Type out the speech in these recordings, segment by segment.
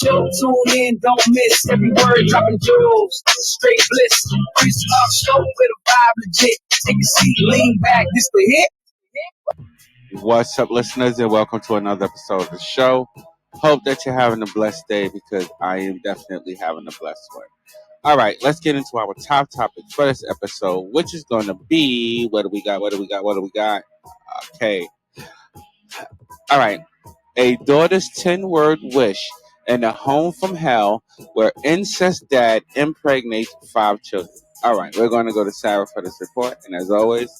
Chill, tune in, don't miss every word dropping jewels. Straight bliss, freestyle show with a vibe legit. Take a seat, lean back, this the hit. What's up, listeners, and welcome to another episode of the show. Hope that you're having a blessed day because I am definitely having a blessed one. All right, let's get into our top topic for this episode, which is going to be what do we got? Okay. All right. A daughter's 10-word wish in a home from hell where incest dad impregnates 5 children. All right, we're going to go to Sarah for this report. And as always,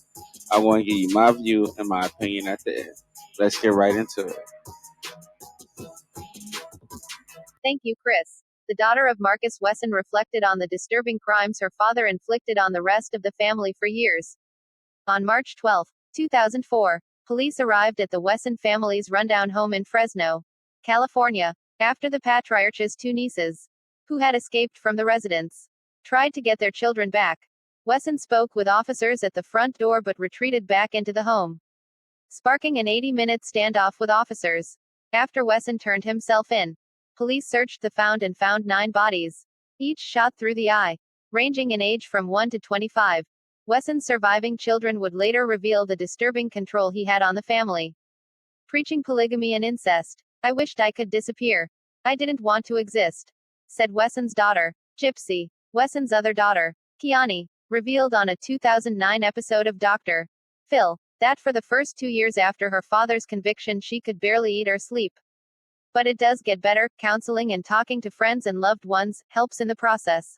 I want to give you my view and my opinion at the end. Let's get right into it. Thank you, Chris. The daughter of Marcus Wesson reflected on the disturbing crimes her father inflicted on the rest of the family for years. On March 12, 2004, police arrived at the Wesson family's rundown home in Fresno, California, after the patriarch's 2 nieces, who had escaped from the residence, tried to get their children back. Wesson spoke with officers at the front door but retreated back into the home, sparking an 80-minute standoff with officers. After Wesson turned himself in, police searched the and found 9 bodies, each shot through the eye, ranging in age from 1 to 25. Wesson's surviving children would later reveal the disturbing control he had on the family. Preaching polygamy and incest. I wished I could disappear. I didn't want to exist, said Wesson's daughter, Gypsy. Wesson's other daughter, Kiani, revealed on a 2009 episode of Dr. Phil that for the first 2 years after her father's conviction she could barely eat or sleep. But it does get better. Counseling and talking to friends and loved ones helps in the process.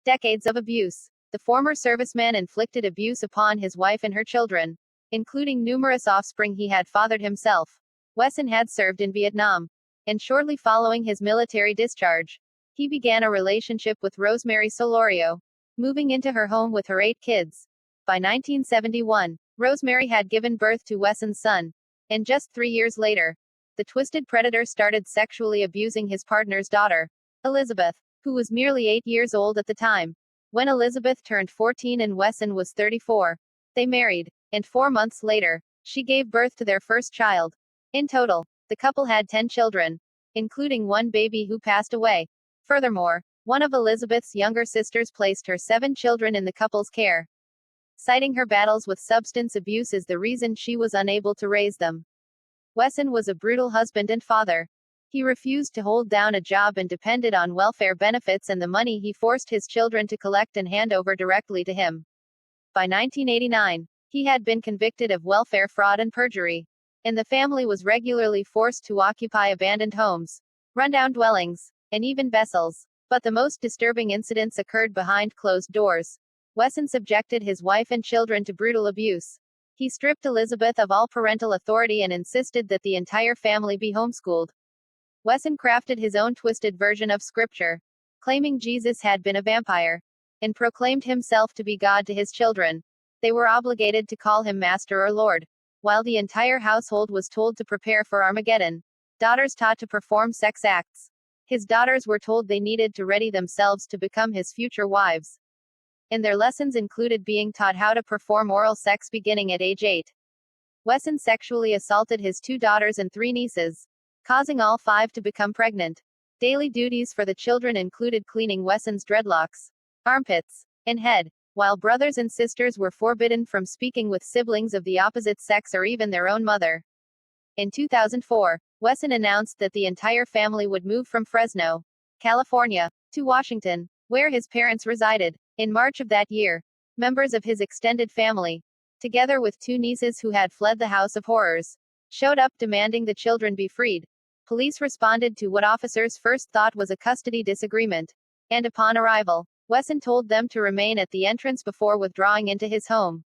Decades of abuse. The former serviceman inflicted abuse upon his wife and her children, including numerous offspring he had fathered himself. Wesson had served in Vietnam, and shortly following his military discharge, he began a relationship with Rosemary Solorio, moving into her home with her 8 kids. By 1971, Rosemary had given birth to Wesson's son, and just 3 years later, the twisted predator started sexually abusing his partner's daughter, Elizabeth, who was merely 8 years old at the time. When Elizabeth turned 14 and Wesson was 34, they married, and 4 months later, she gave birth to their first child. In total, the couple had 10 children, including 1 baby who passed away. Furthermore, one of Elizabeth's younger sisters placed her 7 children in the couple's care, citing her battles with substance abuse as the reason she was unable to raise them. Wesson was a brutal husband and father. He refused to hold down a job and depended on welfare benefits and the money he forced his children to collect and hand over directly to him. By 1989, he had been convicted of welfare fraud and perjury, and the family was regularly forced to occupy abandoned homes, rundown dwellings, and even vessels. But the most disturbing incidents occurred behind closed doors. Wesson subjected his wife and children to brutal abuse. He stripped Elizabeth of all parental authority and insisted that the entire family be homeschooled. Wesson crafted his own twisted version of scripture, claiming Jesus had been a vampire, and proclaimed himself to be God to his children. They were obligated to call him Master or Lord, while the entire household was told to prepare for Armageddon. Daughters taught to perform sex acts. His daughters were told they needed to ready themselves to become his future wives, and their lessons included being taught how to perform oral sex beginning at age 8. Wesson sexually assaulted his 2 daughters and 3 nieces, causing all 5 to become pregnant. Daily duties for the children included cleaning Wesson's dreadlocks, armpits, and head, while brothers and sisters were forbidden from speaking with siblings of the opposite sex or even their own mother. In 2004, Wesson announced that the entire family would move from Fresno, California, to Washington, where his parents resided. In March of that year, members of his extended family, together with 2 nieces who had fled the House of Horrors, showed up demanding the children be freed. Police responded to what officers first thought was a custody disagreement, and upon arrival, Wesson told them to remain at the entrance before withdrawing into his home.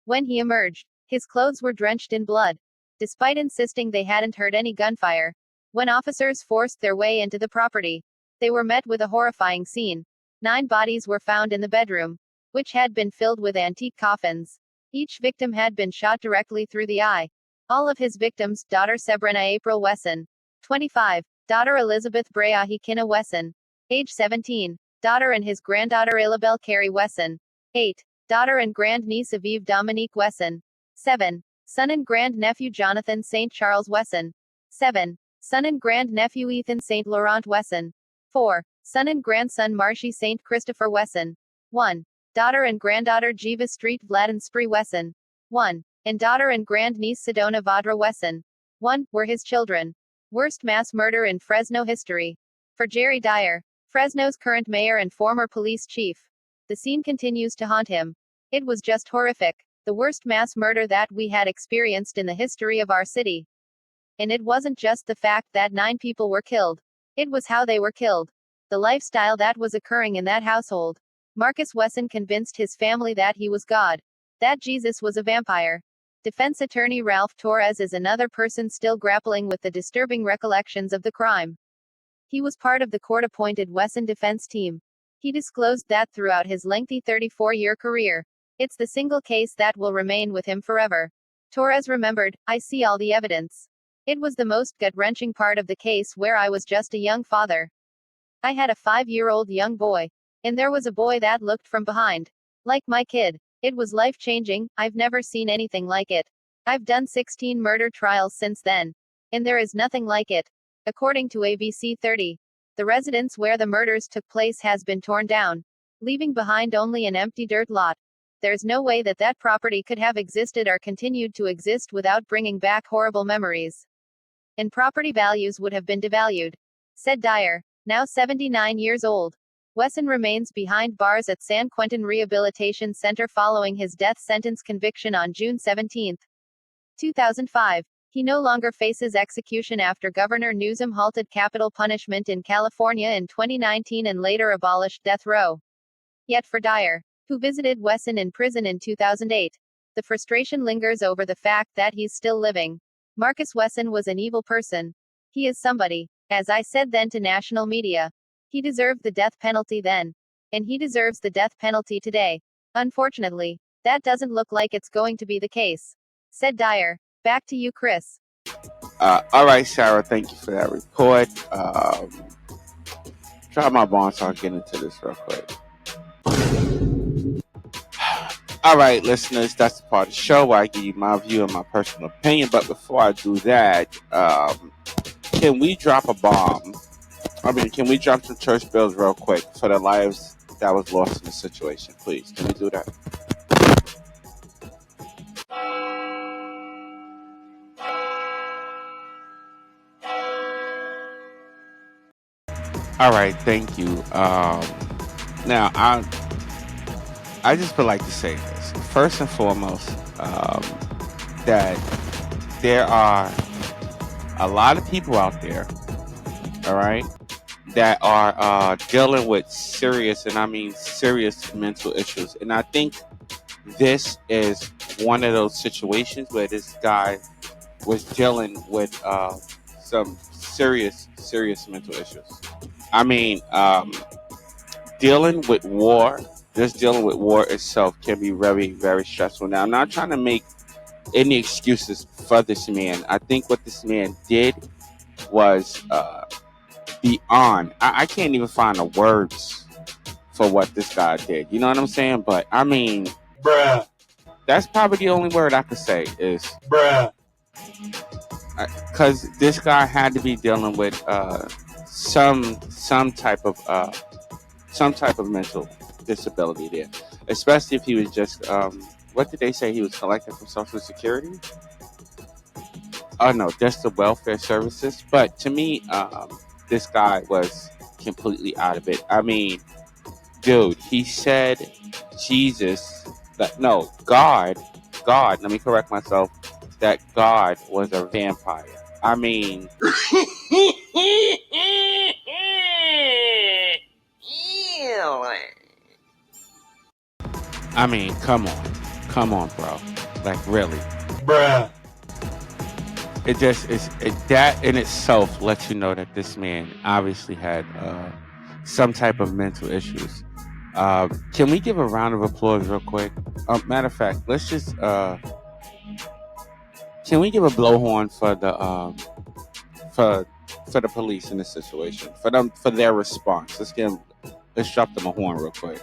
When he emerged, his clothes were drenched in blood, despite insisting they hadn't heard any gunfire. When officers forced their way into the property, they were met with a horrifying scene. 9 bodies were found in the bedroom, which had been filled with antique coffins. Each victim had been shot directly through the eye. All of his victims, daughter Sabrina April Wesson, 25, daughter Elizabeth Breahi Kina Wesson, age 17, daughter and his granddaughter Ilabelle Carey Wesson, 8, daughter and grandniece Aviv Dominique Wesson, 7, son and grandnephew Jonathan St. Charles Wesson, 7, Son and grandnephew Ethan St. Laurent Wesson. 4. Son and grandson Marshy St. Christopher Wesson. 1. Daughter and granddaughter Jiva Street Vladan Spree Wesson. 1. And daughter and grandniece Sedona Vadra Wesson. 1. Were his children. Worst mass murder in Fresno history. For Jerry Dyer, Fresno's current mayor and former police chief. The scene continues to haunt him. It was just horrific. The worst mass murder that we had experienced in the history of our city. And it wasn't just the fact that 9 people were killed. It was how they were killed. The lifestyle that was occurring in that household. Marcus Wesson convinced his family that he was God. That Jesus was a vampire. Defense attorney Ralph Torres is another person still grappling with the disturbing recollections of the crime. He was part of the court-appointed Wesson defense team. He disclosed that throughout his lengthy 34-year career, it's the single case that will remain with him forever. Torres remembered, "I see all the evidence. It was the most gut-wrenching part of the case where I was just a young father. I had a 5-year-old young boy. And there was a boy that looked from behind. Like my kid. It was life-changing. I've never seen anything like it. I've done 16 murder trials since then. And there is nothing like it." According to ABC 30, the residence where the murders took place has been torn down, leaving behind only an empty dirt lot. There's no way that that property could have existed or continued to exist without bringing back horrible memories. And property values would have been devalued, said Dyer, now 79 years old. Wesson remains behind bars at San Quentin Rehabilitation Center following his death sentence conviction on June 17, 2005. He no longer faces execution after Governor Newsom halted capital punishment in California in 2019 and later abolished death row. Yet for Dyer, who visited Wesson in prison in 2008, the frustration lingers over the fact that he's still living. Marcus Wesson was an evil person. He is somebody. As I said then to national media, he deserved the death penalty then. And he deserves the death penalty today. Unfortunately, that doesn't look like it's going to be the case, said Dyer. Back to you, Chris. All right, Sarah, thank you for that report. Try my bond so I'll get into this real quick. All right, listeners, that's the part of the show where I give you my view and my personal opinion. But before I do that, can we drop a bomb? Can we drop some church bells real quick for the lives that was lost in the situation? Please, can we do that? All right, thank you. Now, I just would like to say this. First and foremost, that there are a lot of people out there, all right, that are dealing with serious, and I mean serious mental issues. And I think this is one of those situations where this guy was dealing with some serious mental issues. I mean, dealing with war, just dealing with war itself can be very, very stressful. Now, I'm not trying to make any excuses for this man. I think what this man did was beyond. I can't even find the words for what this guy did. You know what I'm saying? But I mean, bruh. That's probably the only word I could say is bruh. Because this guy had to be dealing with some type of mental disability there, especially if he was just what did they say he was collecting from Social Security? Oh no, just the welfare services. But to me, this guy was completely out of it. I mean, dude, he said Jesus, no, God, let me correct myself, that God was a vampire. I mean, come on, bro, like really, bruh. That in itself lets you know that this man obviously had some type of mental issues. Can we give a round of applause real quick? Matter of fact, let's just can we give a blowhorn for the for the police in this situation, for their response? Let's drop them a horn real quick.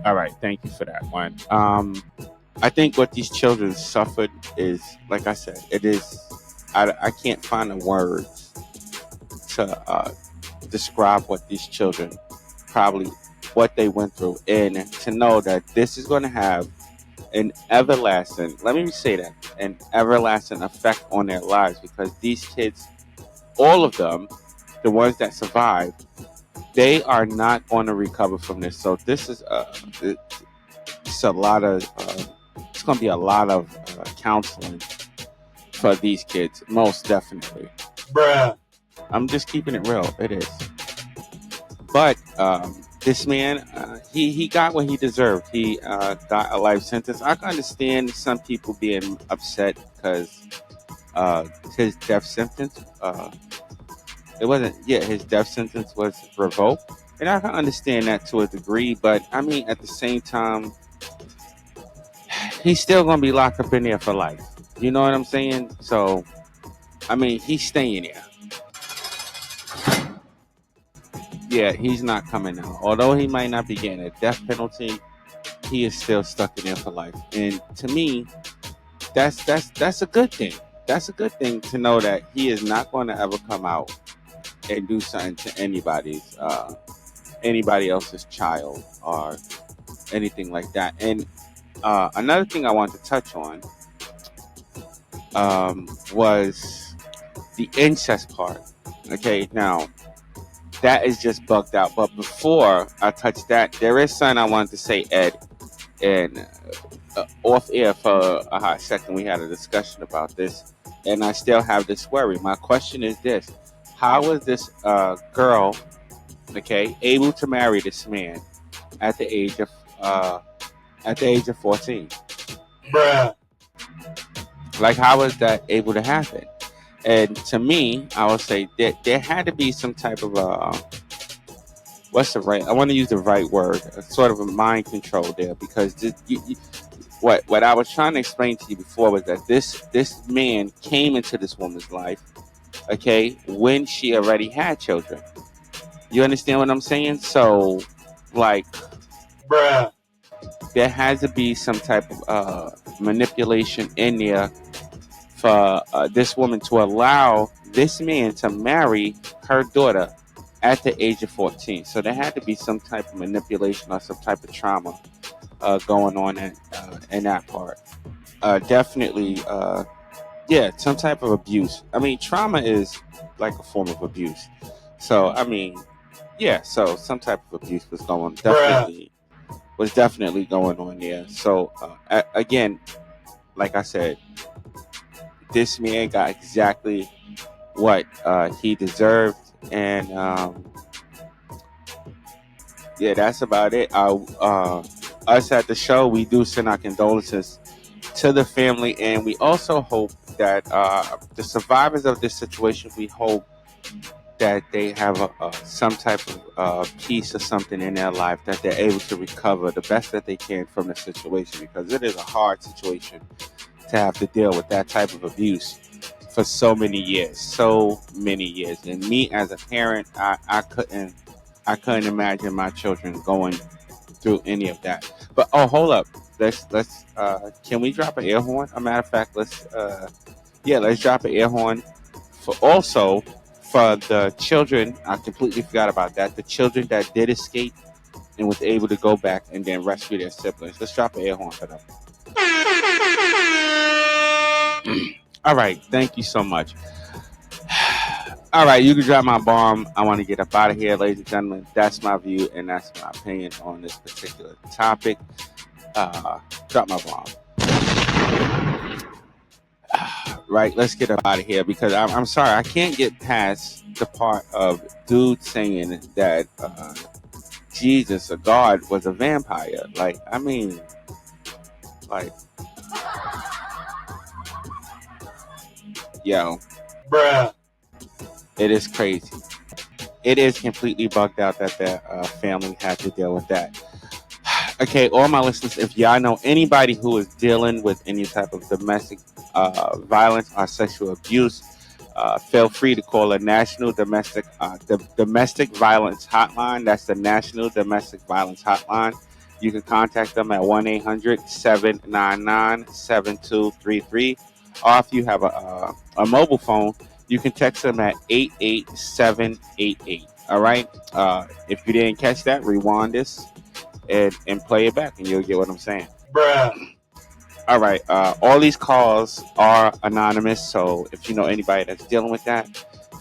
All right, thank you for that one. All I think what these children suffered is, like I said, it is. I can't find the words to describe what these children probably what they went through, and to know that this is going to have an everlasting. Let me say that an everlasting effect on their lives, because these kids, all of them, the ones that survive, they are not going to recover from this. So this is it's a lot of it's going to be a lot of counseling for these kids, most definitely. Bruh. I'm just keeping it real. It is. But this man, he got what he deserved. He got a life sentence. I can understand some people being upset because his death sentence. It wasn't. Yeah, his death sentence was revoked, and I can understand that to a degree. But I mean, at the same time, he's still gonna be locked up in there for life. You know what I'm saying? So, I mean, he's staying there. Yeah, he's not coming out. Although he might not be getting a death penalty, he is still stuck in there for life. And to me, that's a good thing. That's a good thing to know that he is not going to ever come out and do something to anybody else's child or anything like that. And another thing I wanted to touch on was the incest part. Okay, now that is just bugged out. But before I touch that, there is something I wanted to say, Ed, and off air for a hot second, we had a discussion about this, and I still have this worry. My question is this: how was this girl, okay, able to marry this man at the age of 14? Bruh. Like, how was that able to happen? And to me, I would say that there had to be some type of what's the right? I want to use the right word, sort of a mind control there, because what I was trying to explain to you before was that this man came into this woman's life, okay, when she already had children. You understand what I'm saying? So, like, Bruh. there has to be some type of manipulation in there for this woman to allow this man to marry her daughter at the age of 14. So there had to be some type of manipulation or some type of trauma going on in that part. Definitely, yeah, some type of abuse. I mean, trauma is like a form of abuse. So, I mean, yeah, so some type of abuse was definitely going on there. So, again, like I said, this man got exactly what he deserved, and yeah, that's about it. Us at the show, we do send our condolences to the family, and we also hope that the survivors of this situation, we hope that they have some type of peace or something in their life, that they're able to recover the best that they can from the situation, because it is a hard situation to have to deal with that type of abuse for so many years. And me as a parent, I couldn't imagine my children going through any of that. But oh, hold up, let's can we drop an air horn? A matter of fact, let's drop an air horn for the children. I completely forgot about that. The children that did escape and was able to go back and then rescue their siblings. Let's drop an air horn for them. All right, thank you so much. All right, you can drop my bomb. I want to get up out of here, ladies and gentlemen. That's my view and that's my opinion on this particular topic. Drop my bomb. Right, let's get up out of here, because I'm sorry, I can't get past the part of dude saying that Jesus or God was a vampire. Like, I mean, like, yo, Bruh. it is crazy. It is completely bugged out that their family had to deal with that. Okay, all my listeners, if y'all know anybody who is dealing with any type of domestic violence or sexual abuse, feel free to call the domestic violence hotline. That's the National Domestic Violence Hotline. You can contact them at 1-800-799-7233. Or if you have a mobile phone, you can text them at 88788. All right. If you didn't catch that, rewind this and play it back, and you'll get what I'm saying. Bruh. All right. All these calls are anonymous, so if you know anybody that's dealing with that,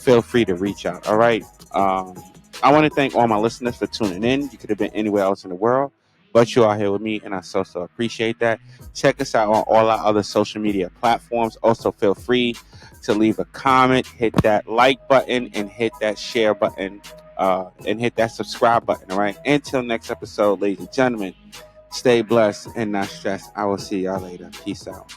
feel free to reach out. All right. I want to thank all my listeners for tuning in. You could have been anywhere else in the world, but you are here with me, and I so appreciate that. Check us out on all our other social media platforms. Also, feel free to leave a comment, hit that like button, and hit that share button, and hit that subscribe button. All right. Until next episode, ladies and gentlemen. Stay blessed and not stressed. I will see y'all later. Peace out.